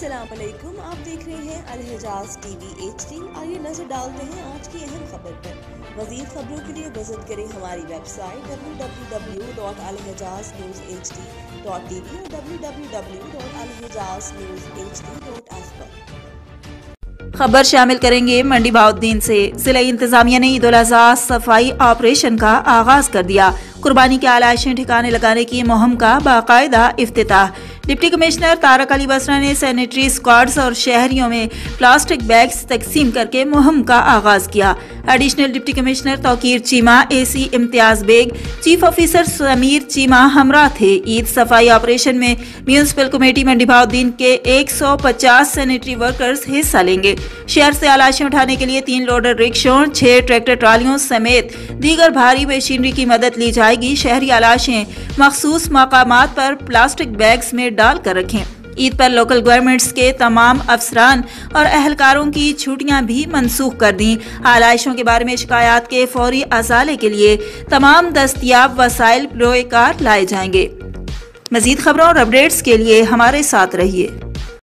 अस्सलाम वालेकुम, आप देख रहे हैं अलहिजाज टीवी HD। आइए नजर डालते हैं आज की अहम खबर पर। मजीद खबरों के लिए विजिट करें हमारी वेबसाइट www.alhijaznewshd.tv और www.alhijaznewshd.app पर। खबर शामिल करेंगे मंडी बहाउद्दीन से। जिला इंतजामिया ने ईद उल अज़हा सफाई ऑपरेशन का आगाज कर दिया। कुर्बानी के आलाइशें ठिकाने लगाने की मुहिम का बाकायदा इफ्तिताह। डिप्टी कमिश्नर तारक अली बसरा ने सैनिटरी स्क्वाड्स और शहरियों में प्लास्टिक बैग्स तकसीम करके मुहिम का आगाज किया। Additional deputy commissioner Tauqeer Cheema, AC Imtiaz Baig, chief officer Sameer Cheema हमरा थे। ईद सफाई ऑपरेशन में म्यूनिसिपल कमेटी मंडी बहाउद्दीन के 150 सैनिटरी वर्कर्स हिस्सा लेंगे। शहर से आलाइशें उठाने के लिए 3 लोडर रिक्शों, 6 ट्रैक्टर ट्रालियों समेत दीगर भारी मशीनरी की मदद ली जाएगी। शहरी आलाइशें मखसूस मकामात पर प्लास्टिक बैग्स में डाल कर रखें। ईद पर लोकल गवर्नमेंट्स के तमाम अफसरान और अहलकारों की छुट्टियां भी मनसूख कर दी। आलाइशों के बारे में शिकायत के फौरी अजाले के लिए तमाम दस्तयाब वसाइल बरोए कार लाए जाएंगे। मजीद खबरों और अपडेट्स के लिए हमारे साथ रहिए।